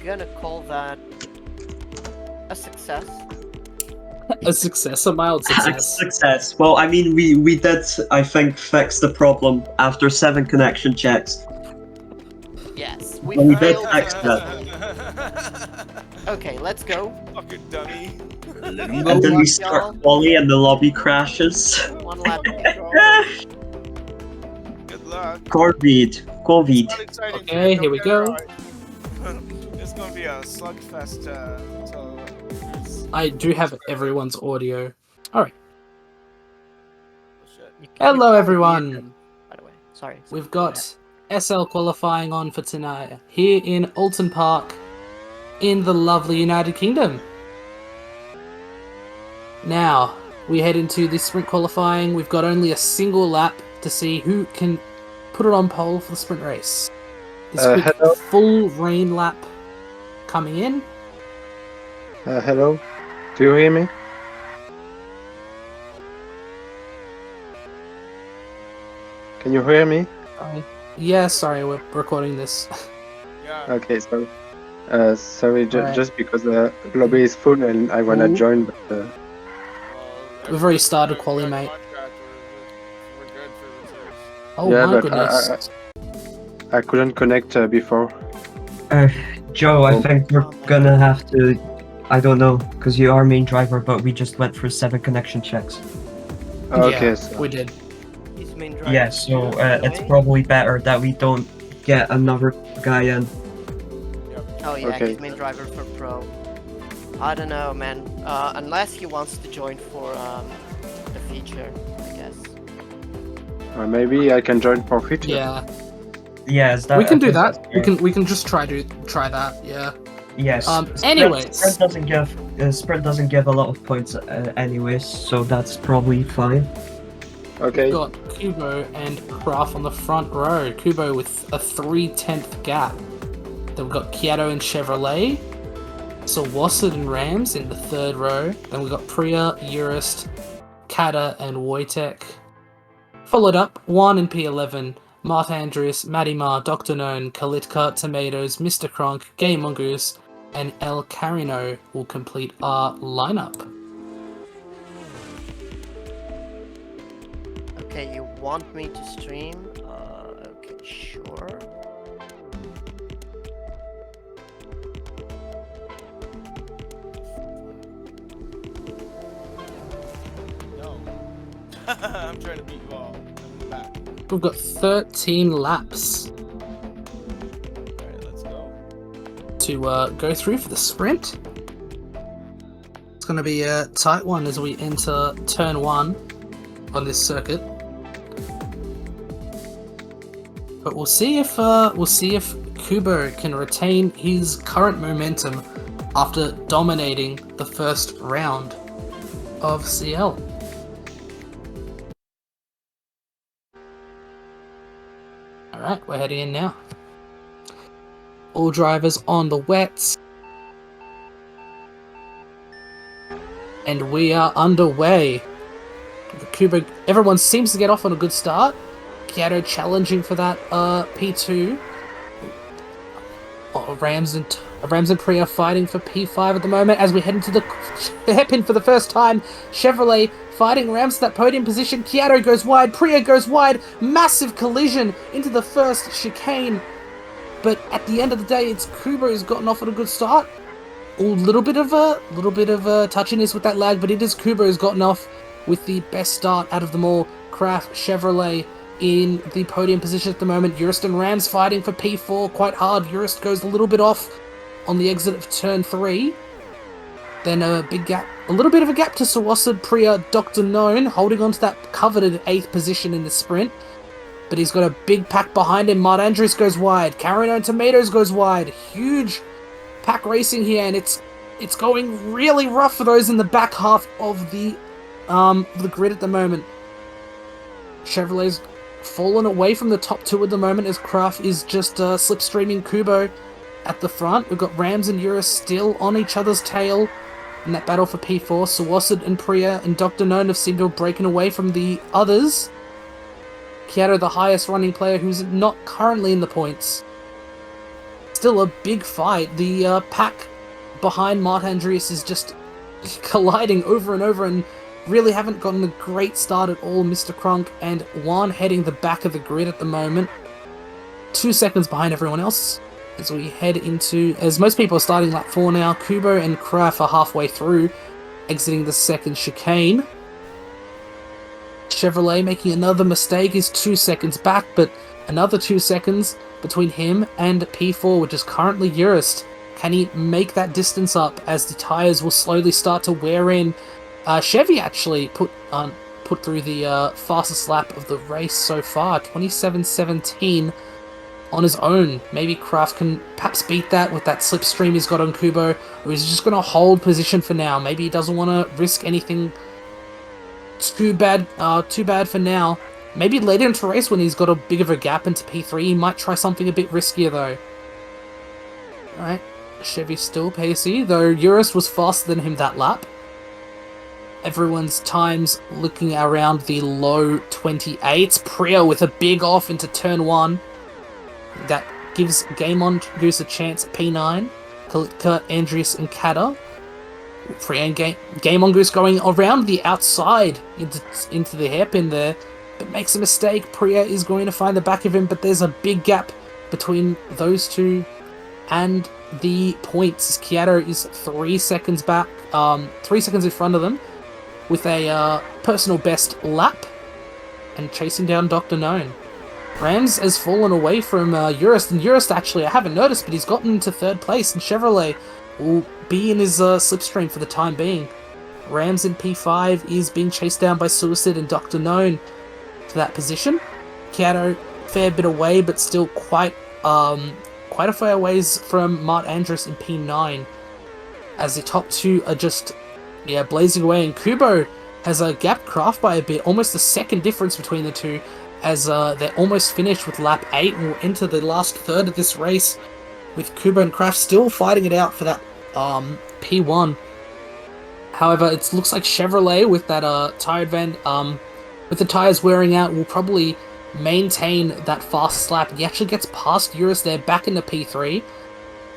gonna call that a success. A success, a mild success. Success. Well, I mean, we did, I think, fix the problem after 7 connection checks. Yes, we Well, we did failed. fix that. Okay, let's go. Fucking dummy. And then we start Wally and the lobby crashes. One lap. Good luck. COVID. Not exciting. Okay, here we go. It's gonna be a slugfest. I do have everyone's audio. Shit. Hello, everyone. By the way, sorry. We've got SL qualifying on for tonight here in Oulton Park in the lovely United Kingdom. Now, we head into this sprint qualifying. We've got only a single lap to see who can put it on pole for the sprint race. This quick Hello. full rain lap coming in. Hello, do you hear me? Can you hear me? Yeah, sorry, we're recording this. Yeah. Okay, sorry. Sorry, Alright. just because the lobby is full and I wanna Ooh. join, but We've already started quali, mate. We're good for reserves. Oh Yeah, my but goodness. I couldn't connect before. Joe, I Oh. think we're gonna have to. I don't know, because you are main driver, but we just went through 7 connection checks. Okay, Yeah, so we did. He's main driver. Yeah, so it's Away. probably better that we don't get another guy in. Oh yeah, Okay. he's main driver for pro. I don't know, man. Unless he wants to join for the feature, I guess. maybe I can join for feature. Yeah, Yes, that we can I do think that. that's We can just try that. Yeah. Yes. Anyways. Sprint doesn't give a lot of points anyways, so that's probably fine. Okay. We've got Kubo and Craft on the front row. Kubo with a 3/10 gap. Then we've got Kiato and Chevrolet. Sawased and Rams in the third row. Then we've got Priya, Urist, Kata, and Wojtek. Followed up, 1 and P11. Mart Andrews, Maddie Ma, Dr. Known, Kalitka, Tomatoes, Mr. Kronk, Gay Mongoose, and El Carino will complete our lineup. Okay, you want me to stream? Okay, sure. No. I'm trying to beat you all. I'm back. We've got 13 laps Alright, let's go. to go through for the sprint. It's going to be a tight one as we enter turn 1 on this circuit. But we'll see if Kubo can retain his current momentum after dominating the first round of CL. Alright, we're heading in now. All drivers on the wets. And we are underway. Kubo, everyone seems to get off on a good start. Kiato challenging for that P2. Oh, Rams and Priya fighting for P5 at the moment as we head into the hairpin for the first time. Chevrolet fighting Rams to that podium position. Kiato goes wide, Priya goes wide. Massive collision into the first chicane. But at the end of the day, it's Kubo who's gotten off at a good start. A little bit of a touchiness with that lag, but it is Kubo who's gotten off with the best start out of them all. Kraft, Chevrolet in the podium position at the moment. Urist and Rams fighting for P4 quite hard. Urist goes a little bit off on the exit of turn 3. Then a big gap, a little bit of a gap to Sawased, Priya, Dr. Known, holding on to that coveted 8th position in the sprint. But he's got a big pack behind him. Mart Andrews goes wide. Carino and Tomatoes goes wide. Huge pack racing here, and it's going really rough for those in the back half of the grid at the moment. Chevrolet's fallen away from the top 2 at the moment as Kraft is just slipstreaming Kubo at the front. We've got Rams and Urus still on each other's tail in that battle for P4. Sawased and Priya and Dr. Known have seemed to have broken away from the others. Kiato, the highest running player who's not currently in the points, still a big fight. The pack behind Mart Andreas is just colliding over and over and really haven't gotten a great start at all. Mr. Crunk and Juan heading the back of the grid at the moment. 2 seconds behind everyone else as we head into, as most people are starting lap 4 now. Kubo and Kraf are halfway through, exiting the second chicane. Chevrolet making another mistake, is 2 seconds back, but another 2 seconds between him and P4, which is currently Urist. Can he make that distance up as the tyres will slowly start to wear in? Chevy actually put through the fastest lap of the race so far, 27:17 on his own. Maybe Kraft can perhaps beat that with that slipstream he's got on Kubo, or he's just going to hold position for now. Maybe he doesn't want to risk anything too bad for now. Maybe later into the race when he's got a big of a gap into P3, he might try something a bit riskier though. Alright, Chevy's still pacey, though Urist was faster than him that lap. Everyone's times looking around the low 28s. Priya with a big off into turn 1. That gives Game On Goose a chance at P9. Kalitka, Andreas, and Kata. Priya and Game On Goose going around the outside into the hairpin there, but makes a mistake. Priya is going to find the back of him, but there's a big gap between those two and the points. Kiato is 3 seconds back, 3 seconds in front of them, with a personal best lap, and chasing down Dr. Known. Rams has fallen away from Urist, and Urist actually, I haven't noticed, but he's gotten into 3rd place, and Chevrolet will be in his slipstream for the time being. Rams in P5 is being chased down by Suicide and Dr. Known to that position. Kiato, fair bit away, but still quite a fair ways from Mart Andrus in P9, as the top two are just blazing away, and Kubo has gapped Kraft by a bit, almost a second difference between the two, as they're almost finished with lap 8 and will enter the last third of this race, with Kubo and Kraft still fighting it out for that P1. However, it looks like Chevrolet with that tire with the tires wearing out, will probably maintain that fastest lap. He actually gets past Urist there, back into P3,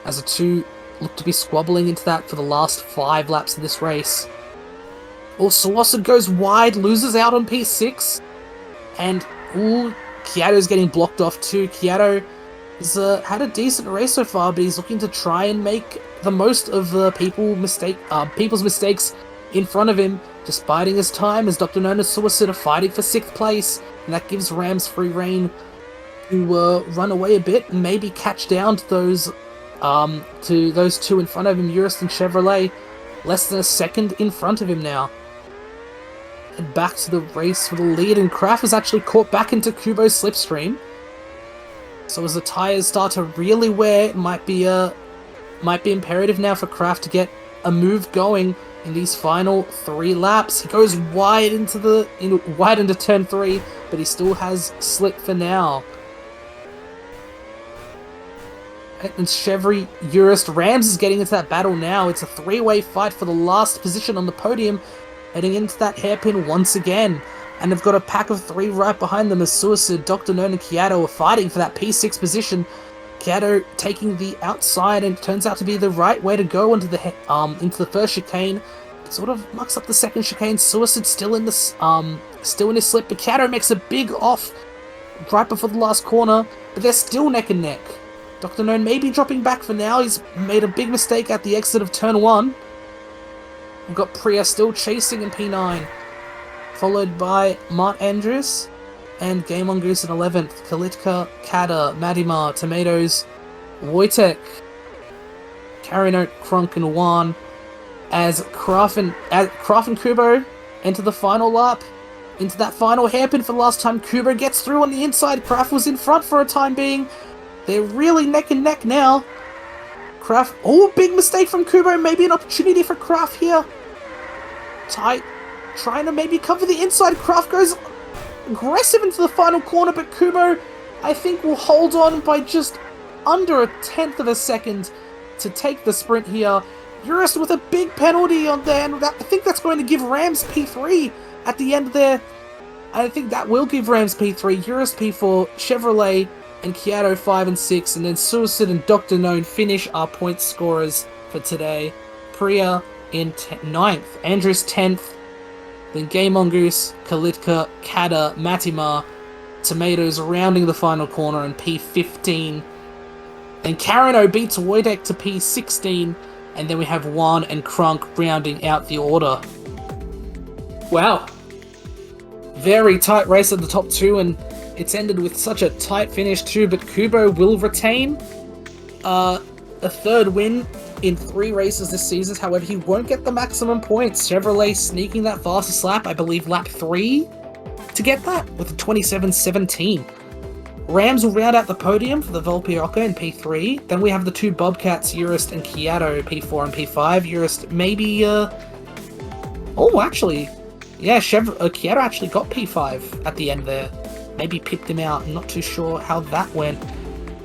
as the two look to be squabbling into that for the last 5 laps of this race. Sawasa goes wide, loses out on P6, and Kiato's getting blocked off too. Kiato has had a decent race so far, but he's looking to try and make the most of the people's mistakes in front of him, just biding his time as Dr. Known and Suicide are fighting for 6th place, and that gives Rams free reign to run away a bit and maybe catch down to those two in front of him, Urist and Chevrolet, less than a second in front of him now. And back to the race for the lead, and Kraft is actually caught back into Kubo's slipstream. So as the tyres start to really wear, it might be imperative now for Kraft to get a move going in these final 3 laps. He goes wide into turn 3, but he still has slip for now. And Chevy, Urist, Rams is getting into that battle now. It's a 3-way fight for the last position on the podium, heading into that hairpin once again. And they've got a pack of 3 right behind them as Suicide, Dr. Known, and Kiato are fighting for that P6 position. Kiato taking the outside, and it turns out to be the right way to go into the first chicane. It sort of mucks up the second chicane. Suicide still in his slip, but Kiato makes a big off right before the last corner, but they're still neck and neck. Dr. Known may be dropping back for now. He's made a big mistake at the exit of turn 1. We've got Priya still chasing in P9, followed by Mart Andrews and Game On Goose in 11th. Kalitka, Kata, Madimar, Tomatoes, Wojtek, Carinote, Kronk, and Juan, as Kraft and Kubo enter the final lap, into that final hairpin for the last time. Kubo gets through on the inside. Kraft was in front for a time being. They're really neck and neck now. Kraft, big mistake from Kubo. Maybe an opportunity for Kraft here. Tight, trying to maybe cover the inside. Kraft goes aggressive into the final corner, but Kubo, I think, will hold on by just under a 1/10 of a second to take the sprint here. Urist with a big penalty on there, and I think that's going to give Rams P3 at the end there. I think that will give Rams P3. Urist P4, Chevrolet and Kiato 5 and 6, and then Suicide and Dr. Known finish our point scorers for today. Priya in 9th, Andrews 10th, then Game Mongoose, Kalitka, Kada, Matimar, Tomatoes rounding the final corner in P15. Then Karino beats Wojtek to P16, and then we have Juan and Krunk rounding out the order. Wow. Very tight race at the top two, and it's ended with such a tight finish too, but Kubo will retain a third win in 3 races this season. However, he won't get the maximum points. Chevrolet sneaking that fastest lap, I believe lap 3, to get that with a 27.17. Rams will round out the podium for the Volpioca in P3. Then we have the 2 Bobcats, Urist and Kiato, P4 and P5. Urist maybe, oh, actually, yeah, Kiato actually got P5 at the end there. Maybe pipped him out. I'm not too sure how that went.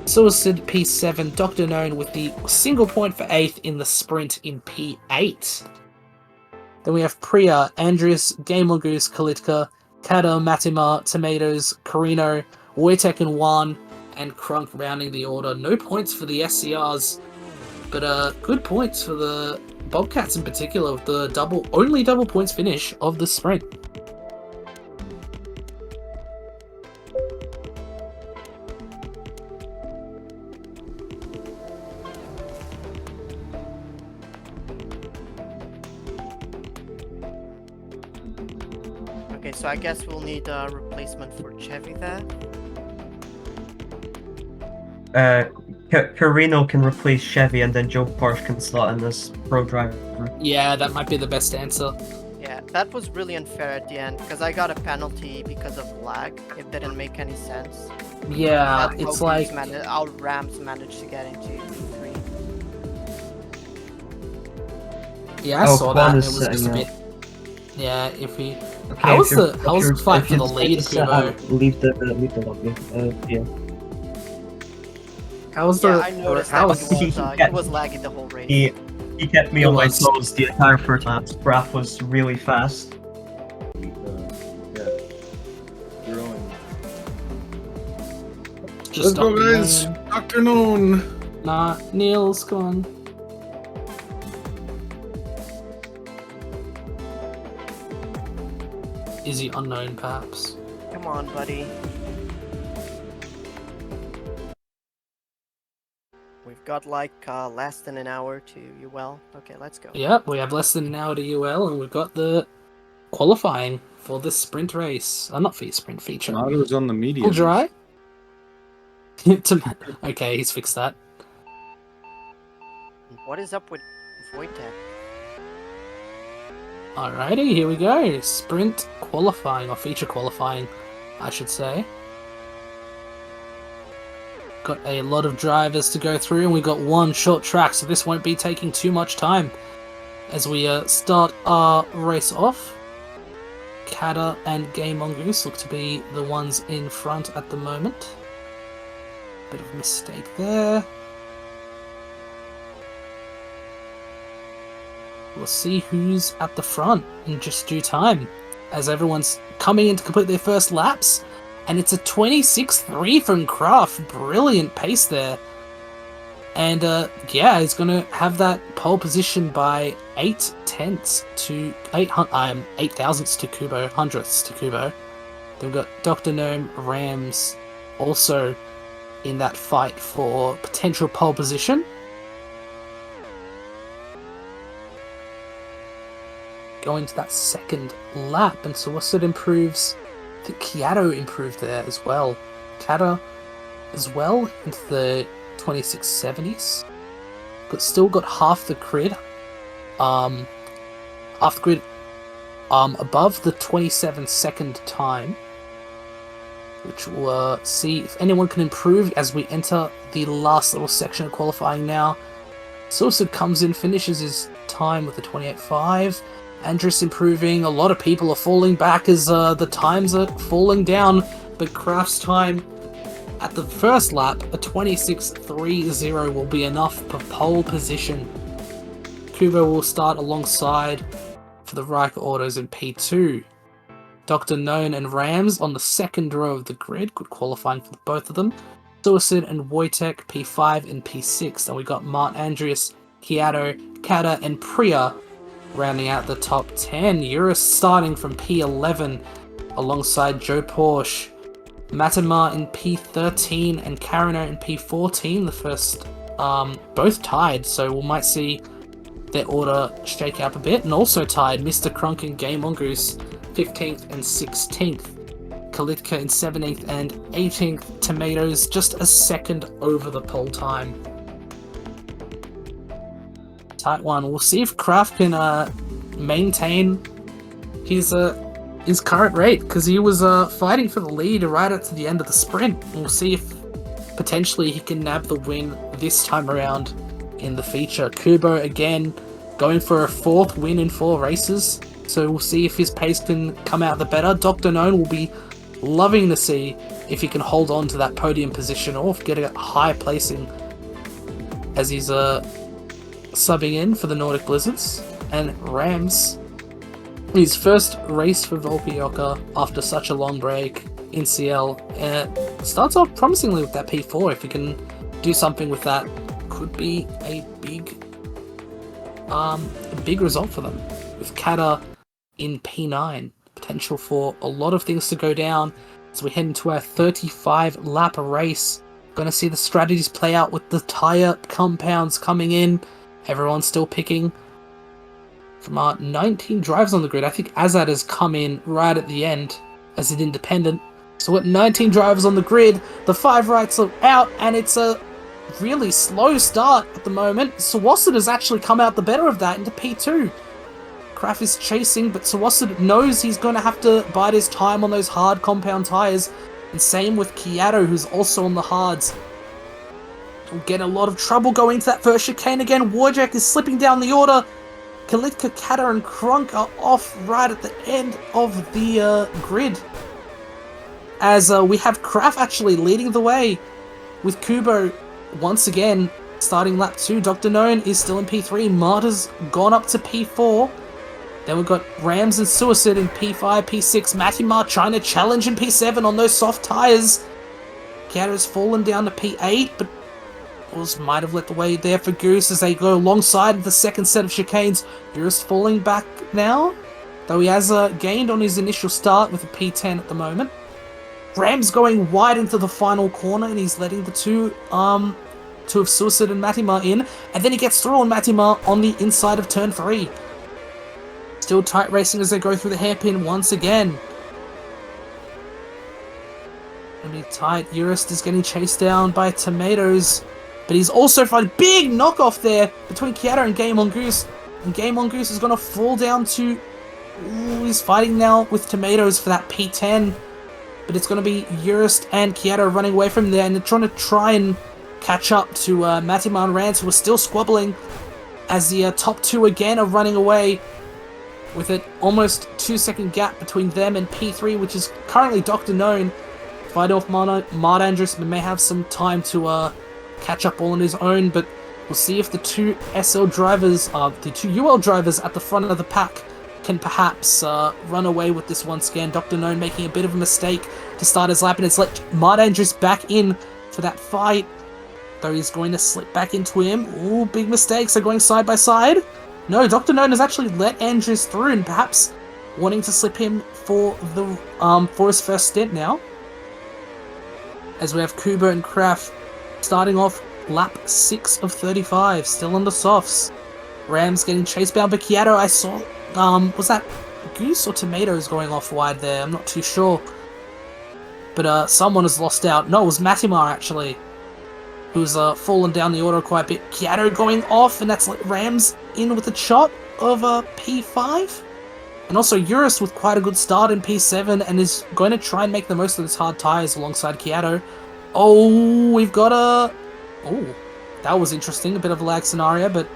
Suicide P7, Dr. Known with the single point for 8th in the sprint in P8. Then we have Priya, Andreas, Game Mongoose, Kalitka, Kada, Matimar, Tomatoes, Carino, Wojtek and Juan, and Krunk rounding the order. No points for the SCRs, but good points for the Bobcats in particular, with the only double points finish of the sprint. Okay, so I guess we'll need a replacement for Chevy there. Carino can replace Chevy, and then Joe Porsche can slot in as pro driver. Yeah, that might be the best answer. Yeah, that was really unfair at the end, because I got a penalty because of lag. It didn't make any sense. Yeah, That's it's how like... our Rams managed to get into P3. Yeah, I saw that, and it was just a bit... Yeah, iffy. Okay, How was the fight for the lead, Kubo? Leave the lobby. Yeah. How was Yeah, the... I noticed how that was... he was laggy the whole race. He kept me It on my was. toes the entire first lap. Graph was really fast. Yeah. You're on. Just Let's go, Dr. guys. Known. Dr. Known. Nah, Neil's gone. Is he unknown, perhaps? Come on, buddy. We've got like less than an hour to UL. Okay, let's go. Yep, we have less than an hour to UL, and we've got the qualifying for this sprint race. Not for sprint feature. Otto's on the medium. All dry? Okay, he's fixed that. What is up with Wojtek? Alrighty, here we go. Sprint qualifying, or feature qualifying, I should say. Got a lot of drivers to go through, and we've got one short track, so this won't be taking too much time. As we start our race off, Kada and Game Mongoose look to be the ones in front at the moment. Bit of a mistake there. We'll see who's at the front in just due time, as everyone's coming in to complete their first laps. And it's a 26.3 from Kraft. Brilliant pace there. And yeah, he's going to have that pole position by 8 thousandths to Kubo, hundredths to Kubo. Then we've got Dr. Gnome, Rams also in that fight for potential pole position. Going to that second lap, and so Suicide improves. I think Kiato improved there as well. Kada as well into the 2670s, but still got half the grid. Above the 27-second time, which we'll see if anyone can improve as we enter the last little section of qualifying now. Suicide comes in, finishes his time with the 28.5. Andrus improving. A lot of people are falling back as the times are falling down, but Kraft's time at the first lap, a 26.30, will be enough for pole position. Kubo will start alongside for the Riker Autos in P2. Dr. Known and Rams on the second row of the grid, good qualifying for both of them. Suicide and Wojtek P5 and P6. Then we got Mart Andreas, Kiato, Kata, and Priya rounding out the top 10. Eurus starting from P11 alongside Joe Porsche. Matamar in P13 and Karino in P14. The first, both tied, so we might see their order shake up a bit. And also tied, Mr. Crunk and Game Mongoose 15th and 16th. Kalitka in 17th and 18th. Tomatoes just a second over the pole time. Tight one. We'll see if Kraft can maintain his current rate, because he was fighting for the lead right up to the end of the sprint. We'll see if potentially he can nab the win this time around in the feature. Kubo again going for a 4th win in 4 races, so we'll see if his pace can come out the better. Dr. Known will be loving to see if he can hold on to that podium position or get a high placing as he's subbing in for the Nordic Blizzards. And Rams, his first race for Volpioka after such a long break in CL, starts off promisingly with that P4. If he can do something with that, could be a big result for them. With Kata in P9, potential for a lot of things to go down as we head into our 35 lap race. Going to see the strategies play out with the tyre compounds coming in. Everyone's still picking from our 19 drivers on the grid. I think Azad has come in right at the end as an independent. So with 19 drivers on the grid, the 5 rights are out, and it's a really slow start at the moment. Sawasud has actually come out the better of that into P2. Kraft is chasing, but Sawasud knows he's going to have to bide his time on those hard compound tyres. And same with Kiato, who's also on the hards. Will get a lot of trouble going to that first chicane again. Wojciech is slipping down the order. Kalitka, Kata, and Krunk are off right at the end of the grid. As we have Kraft actually leading the way with Kubo once again starting lap 2. Dr. Known is still in P3. Marta's gone up to P4. Then we've got Rams and Suicide in P5, P6. Matimar trying to challenge in P7 on those soft tyres. Kata's fallen down to P8, but might have let the way there for Goose as they go alongside the second set of chicanes. Goose falling back now, though he has gained on his initial start with a P10 at the moment. Rams going wide into the final corner, and he's letting the two of Suicide and Matimar in, and then he gets through on Matimar on the inside of turn 3. Still tight racing as they go through the hairpin once again. Gonna be tight. Eurist is getting chased down by Tomatoes, but he's also fighting big knockoff there between Kiato and Game Mongoose. And Game Mongoose is gonna fall down to... Ooh, he's fighting now with Tomatoes for that P10. But it's gonna be Eurist and Kiato running away from there, and they're trying and catch up to Matimar and Rance, who are still squabbling as the top 2 again are running away, with an almost 2-second gap between them and P3, which is currently Dr. Known. Fight off Mart Andrews, but may have some time to catch up all on his own, but we'll see if the 2 SL drivers, the 2 UL drivers at the front of the pack can perhaps run away with this once again. Dr. Known making a bit of a mistake to start his lap, and it's let Mart Andrews back in for that fight, though he's going to slip back into him. Ooh, big mistakes are going side by side. No, Dr. Known has actually let Andrews through, and perhaps wanting to slip him for the for his first stint now. As we have Kubo and Kraft starting off lap 6 of 35, still on the softs. Rams getting chased down by Kiato. I saw, was that Goose or Tomatoes going off wide there? I'm not too sure. But someone has lost out. No, it was Matimar actually, who's fallen down the order quite a bit. Kiato going off, and that's let Rams in with a chop of P5. And also Eurus with quite a good start in P7, and is going to try and make the most of his hard tyres alongside Kiato. Oh, we've got a... Oh, that was interesting. A bit of a lag scenario, but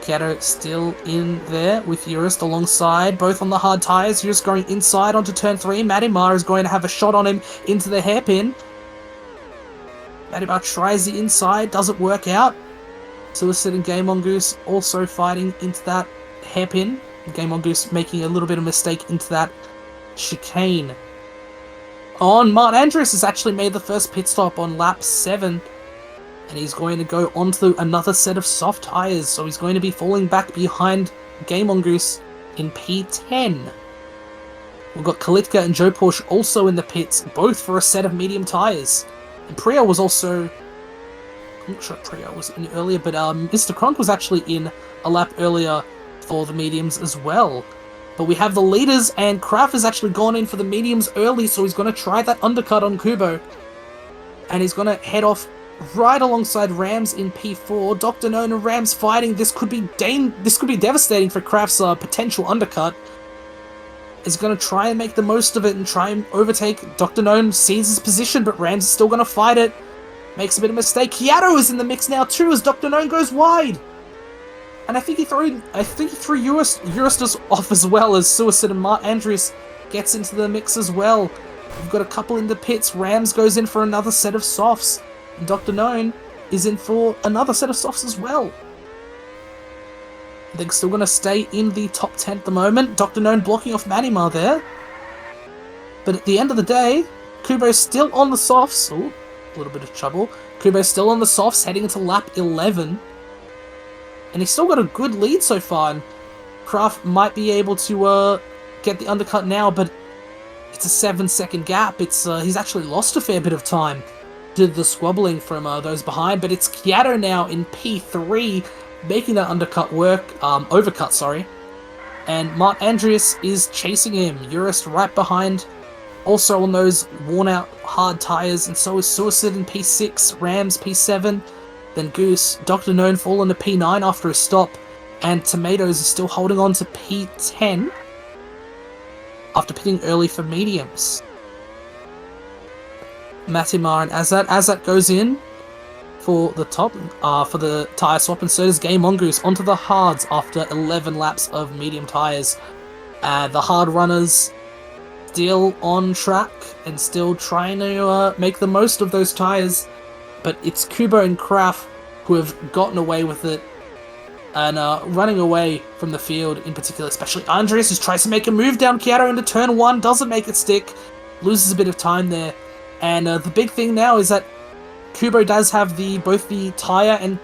Kiato still in there with Eurus alongside, both on the hard tyres. Eurus going inside onto turn 3. Matimar is going to have a shot on him into the hairpin. Matimar tries the inside, doesn't work out. Suicide and Game Mongoose also fighting into that hairpin. Game Mongoose making a little bit of mistake into that chicane. on. Mark Andrews has actually made the first pit stop on lap 7. And he's going to go onto another set of soft tyres. So he's going to be falling back behind Game Mongoose in P10. We've got Kalitka and Joe Porsche also in the pits, both for a set of medium tyres. And Priya was also... I'm not sure if Priya was in earlier, but Mr. Kronk was actually in a lap earlier for the mediums as well. But we have the leaders, and Kraft has actually gone in for the mediums early, so he's going to try that undercut on Kubo. And he's going to head off right alongside Rams in P4. Dr. Known and Rams fighting. This could be devastating for Kraft's potential undercut. Is going to try and make the most of it and try and overtake. Dr. Known sees his position, but Rams is still going to fight it. Makes a bit of a mistake. Kiato is in the mix now too as Dr. Known goes wide. And I think he threw Eurystus off as well as Suicide, and Mark Andrews gets into the mix as well. We've got a couple in the pits. Rams goes in for another set of softs. And Dr. Known is in for another set of softs as well. They're still going to stay in the top 10 at the moment. Dr. Known blocking off Manimar there. But at the end of the day, Kubo's still on the softs. Ooh, a little bit of trouble. Kubo's still on the softs, heading into lap 11. And he's still got a good lead so far. And Kraft might be able to get the undercut now, but it's a 7-second gap. He's actually lost a fair bit of time due to the squabbling from those behind. But it's Kiato now in P3, making that overcut, sorry. And Mark Andreas is chasing him. Urist right behind, also on those worn-out hard tyres, and so is Suicide in P6, Rams P7, then Goose. Dr. Known fall into P9 after a stop, and Tomatoes is still holding on to P10 after pitting early for mediums. Matimar and Azat goes in for the top, for the tyre swap, and so does Game Mongoose onto the hards after 11 laps of medium tyres. The hard runners still on track and still trying to make the most of those tyres, but it's Kubo and Kraft who have gotten away with it and running away from the field in particular, especially Andres, who tries to make a move down Kiato into turn 1, doesn't make it stick, loses a bit of time there. And the big thing now is that Kubo does have both the tyre and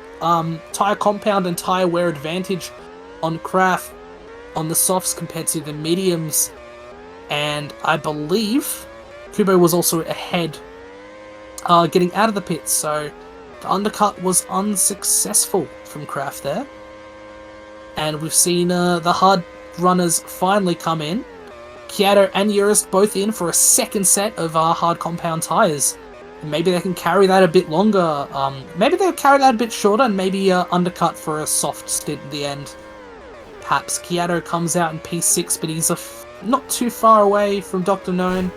tyre compound and tyre wear advantage on Kraft on the softs compared to the mediums, and I believe Kubo was also ahead getting out of the pits, so the undercut was unsuccessful from Kraft there. And we've seen the hard runners finally come in. Kiato and Eurus both in for a second set of hard compound tyres. Maybe they can carry that a bit longer. Maybe they'll carry that a bit shorter and maybe undercut for a soft stint at the end. Perhaps Kiato comes out in P6, but he's not too far away from Dr. Known.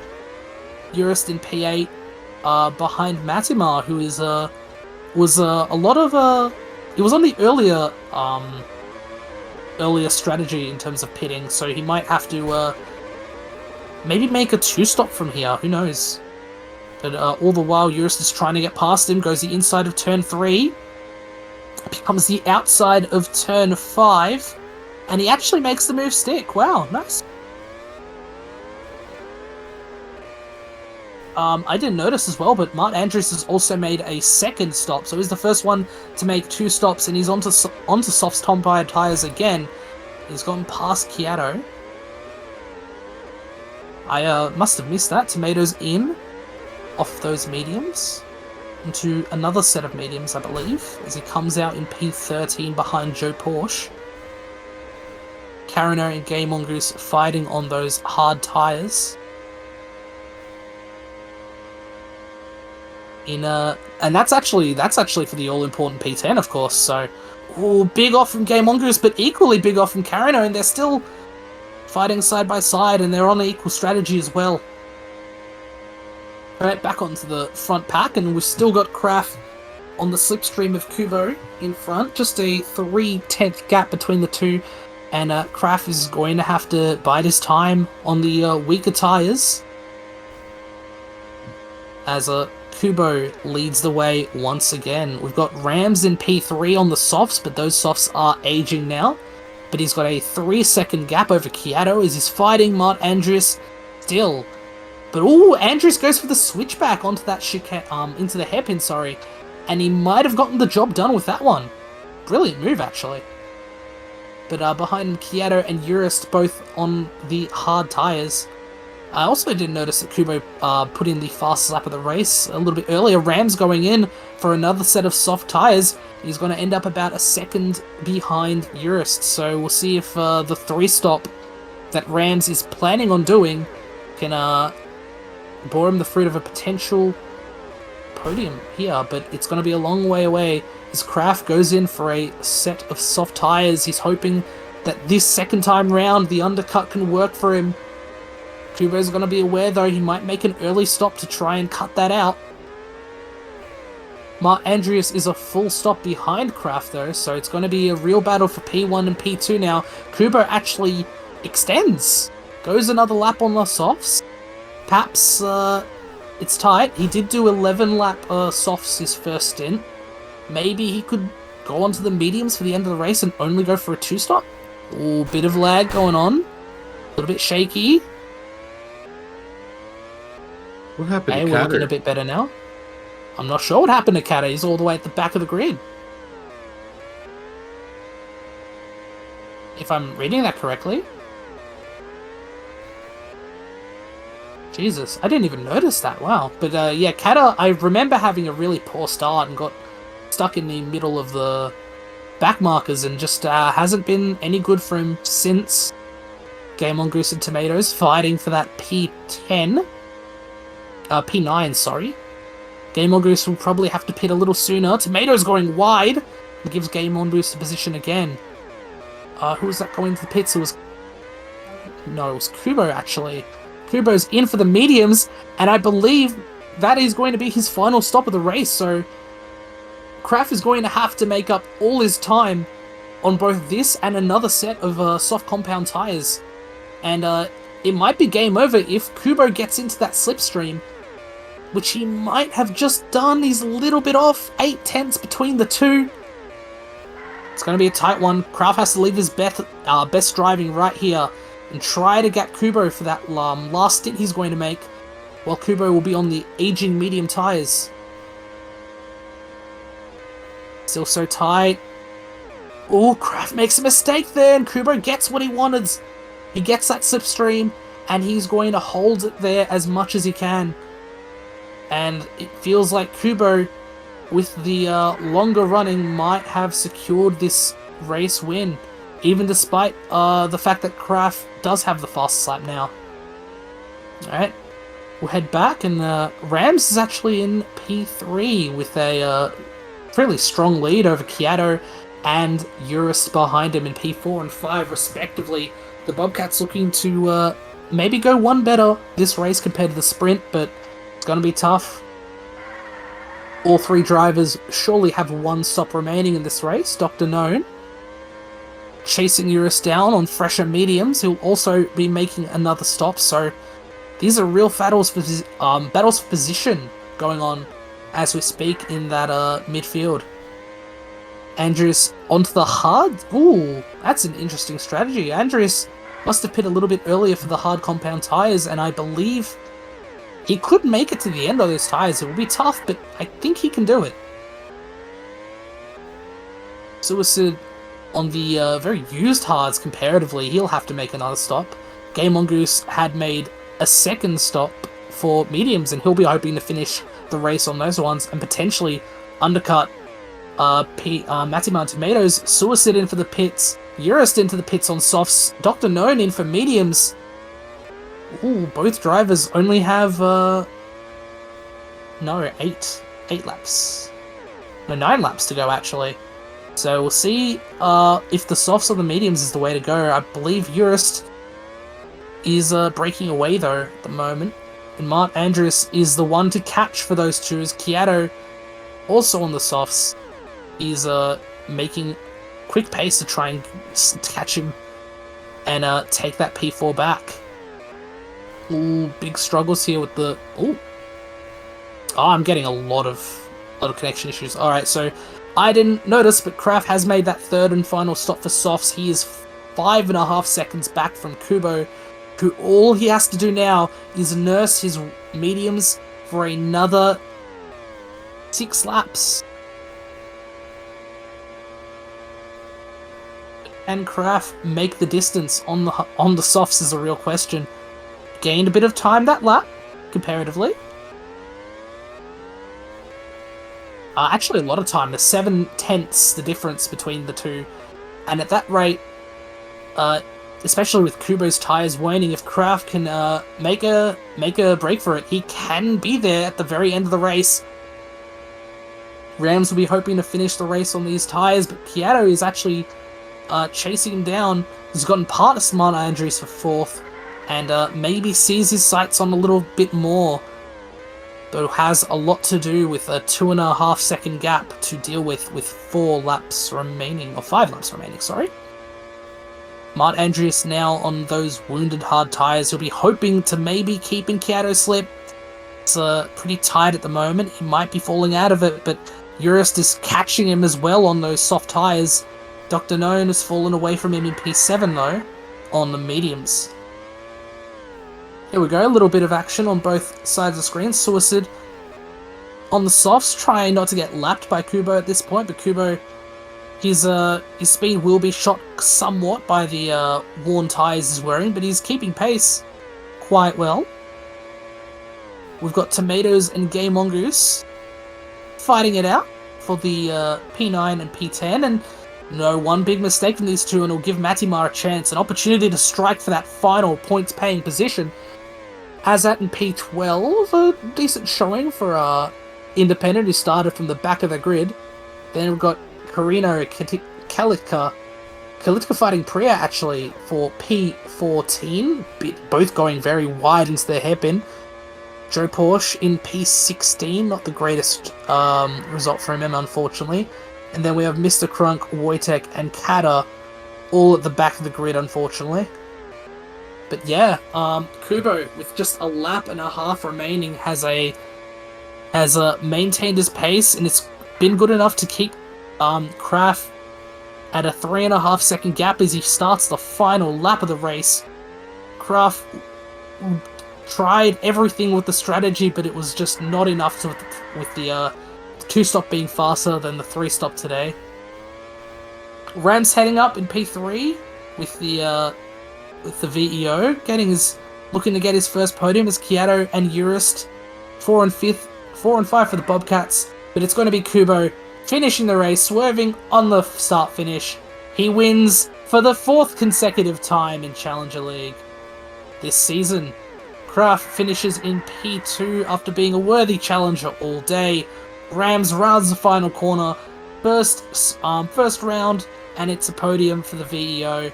Eurus in P8, behind Matimar, who is was on the earlier strategy in terms of pitting, so he might have to maybe make a 2-stop from here. Who knows? But all the while, Eurus is trying to get past him, goes the inside of turn 3, becomes the outside of turn 5, and he actually makes the move stick. Wow, nice. I didn't notice as well, but Mark Andrews has also made a second stop, so he's the first one to make 2 stops, and he's onto soft Tompire tyres again. He's gone past Kiato. I must have missed that. Tomatoes in off those mediums into another set of mediums, I believe, as he comes out in P13 behind Joe Porsche. Carino and Game Mongoose fighting on those hard tyres. And that's actually for the all-important P10, of course. So, big off from Game Mongoose, but equally big off from Carino, and they're still fighting side by side, and they're on an equal strategy as well. Alright, back onto the front pack, and we've still got Kraft on the slipstream of Kubo in front. Just a 3/10 gap between the two, and Kraft is going to have to bide his time on the weaker tyres, as Kubo leads the way once again. We've got Rams in P3 on the softs, but those softs are aging now. But he's got a 3-second gap over Kiato as he's fighting Mart Andrews still But ooh, Andrews goes for the switchback onto that into the hairpin, sorry. And he might have gotten the job done with that one. Brilliant move, actually. But behind him, Kyato and Urist both on the hard tyres. I also did notice that Kubo put in the fastest lap of the race a little bit earlier. Rams going in for another set of soft tyres. He's going to end up about a second behind Urist. So we'll see if the 3-stop that Rams is planning on doing can bore him the fruit of a potential podium here. But it's going to be a long way away as Kraft goes in for a set of soft tyres. He's hoping that this second time round the undercut can work for him. Kubo's going to be aware, though, he might make an early stop to try and cut that out. Mark Andreas is a full stop behind Kraft, though, so it's going to be a real battle for P1 and P2 now. Kubo actually extends. Goes another lap on the softs. Perhaps it's tight. He did do 11 lap softs his first stint. Maybe he could go onto the mediums for the end of the race and only go for a 2-stop. Ooh, bit of lag going on. A little bit shaky. What happened Hey, to we're looking a Catter? bit better now. I'm not sure what happened to Kata. He's all the way at the back of the grid. If I'm reading that correctly. Jesus, I didn't even notice that. Wow. But yeah, Kata, I remember having a really poor start and got stuck in the middle of the back markers and just hasn't been any good for him since. Game on Goose and Tomatoes fighting for that P10. P9, sorry. Game On Goose will probably have to pit a little sooner. Tomatoes going wide. It gives Game On Goose the position again. Who was that going to the pits? It was Kubo, actually. Kubo's in for the mediums, and I believe that is going to be his final stop of the race, so Kraft is going to have to make up all his time on both this and another set of soft compound tyres. And it might be game over if Kubo gets into that slipstream, which he might have just done. He's a little bit off, 8/10 between the two. It's going to be a tight one. Kraft has to leave his best driving right here and try to get Kubo for that last stint he's going to make, while Kubo will be on the aging medium tyres. Still so tight. Oh, Kraft makes a mistake there, and Kubo gets what he wanted. He gets that slipstream, and he's going to hold it there as much as he can. And it feels like Kubo, with the longer running, might have secured this race win, even despite the fact that Kraft does have the fastest lap now. Alright, we'll head back, and Rams is actually in P3 with a fairly strong lead over Kyato and Urus behind him in P4 and 5 respectively. The Bobcats looking to maybe go one better this race compared to the sprint, but it's going to be tough. All three drivers surely have one stop remaining in this race. Dr. Known chasing Urus down on fresher mediums. He'll also be making another stop, so these are real battles for position going on as we speak in that midfield. Andreas onto the hard. Ooh, that's an interesting strategy. Andreas must have pit a little bit earlier for the hard compound tyres, and I believe he could make it to the end of those tyres. It will be tough, but I think he can do it. Suicide on the very used hards comparatively, he'll have to make another stop. Game On Goose had made a second stop for mediums, and he'll be hoping to finish the race on those ones and potentially undercut Matima and Tomatoes. Suicide in for the pits. Urist into the pits on softs. Dr. Known in for mediums. Ooh, both drivers only have, 8 laps. No, 9 laps to go, actually. So we'll see if the softs or the mediums is the way to go. I believe Urist is breaking away, though, at the moment. And Mark Andrews is the one to catch for those two, as Kyato, also on the softs, is making quick pace to try and catch him and take that P4 back. Ooh, big struggles here with the... Ooh. Oh, I'm getting a lot of connection issues. Alright, so I didn't notice, but Kraft has made that third and final stop for softs. He is 5.5 seconds back from Kubo. who all he has to do now is nurse his mediums for another 6 laps. Can Kraft make the distance on the softs is a real question. Gained a bit of time that lap, comparatively. Actually, a lot of time. There's 7/10 the difference between the two. And at that rate, especially with Kubo's tyres waning, if Kraft can make a break for it, he can be there at the very end of the race. Rams will be hoping to finish the race on these tyres, but Kiato is actually chasing him down. He's gotten past Martin Andrews for 4th, and maybe sees his sights on a little bit more, though has a lot to do with a 2.5 second gap to deal with 4 laps remaining, or 5 laps remaining, sorry. Martin Andrews now on those wounded hard tyres. He'll be hoping to maybe keep in Kiato slip. It's pretty tight at the moment. He might be falling out of it, but Urist is catching him as well on those soft tyres. Dr. Known has fallen away from him in P7 though, on the mediums. Here we go, a little bit of action on both sides of the screen. Suicide on the softs, trying not to get lapped by Kubo at this point, but Kubo, his speed will be shot somewhat by the worn tyres he's wearing, but he's keeping pace quite well. We've got Tomatoes and Gay Mongoose fighting it out for the P9 and P10, and no, one big mistake from these two and it'll give Matimar a chance, an opportunity to strike for that final points-paying position. Azat in P12, a decent showing for Independent, who started from the back of the grid. Then we've got Carino Kalitka fighting Priya, actually, for P14, both going very wide into their hairpin. Joe Porsche in P16, not the greatest result for him, unfortunately. And then we have Mr. Crunk, Wojtek, and Kata all at the back of the grid, unfortunately. But yeah, Kubo, with just a lap and a half remaining, has maintained his pace, and it's been good enough to keep Kraft at a 3.5 second gap as he starts the final lap of the race. Kraft tried everything with the strategy, but it was just not enough with the 2-stop being faster than the 3-stop today. Rams heading up in P3 with the VEO, looking to get his first podium as Kiato and Urist 4 and 5 for the Bobcats, but it's going to be Kubo finishing the race, swerving on the start finish. He wins for the 4th consecutive time in Challenger League this season. Kraft finishes in P2 after being a worthy challenger all day. Rams rounds the final corner, first round, and it's a podium for the VEO.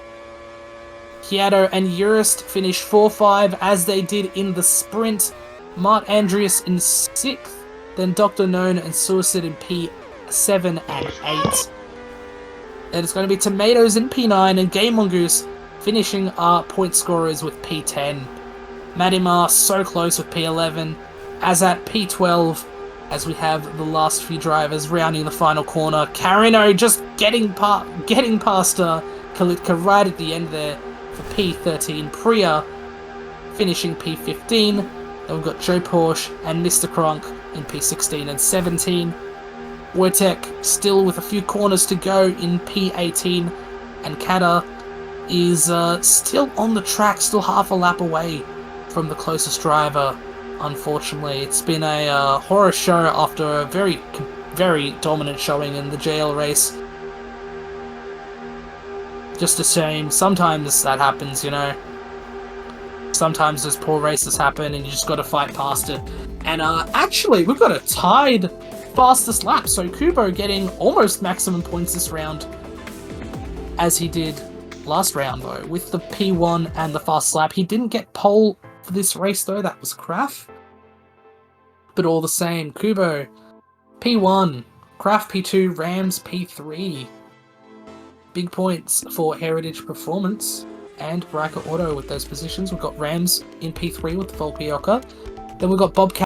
Kiato and Urist finish 4-5 as they did in the sprint. Mart Andreas in 6th, then Dr. Known and Suicide in P7 and 8. Then it's going to be Tomatoes in P9 and Game Mongoose finishing our point scorers with P10. Matimar so close with P11, as at P12, as we have the last few drivers rounding the final corner. Carino just getting past Kalitka right at the end there for P13. Priya finishing P15. Then we've got Joe Porsche and Mr. Kronk in P16 and 17. Wojtek still with a few corners to go in P18. And Kata is still on the track, still half a lap away from the closest driver. Unfortunately, it's been a horror show after a very, very dominant showing in the JL race. Just a shame. Sometimes that happens, you know. Sometimes those poor races happen and you just got to fight past it. And actually, we've got a tied fastest lap. So Kubo getting almost maximum points this round, as he did last round, though, with the P1 and the fast lap. He didn't get pole for this race, though. That was Kraft. But all the same, Kubo P1, Kraft P2, Rams P3. Big points for Heritage Performance and Riker Auto with those positions. We've got Rams in P3 with the Volpioca. Then we've got Bobcat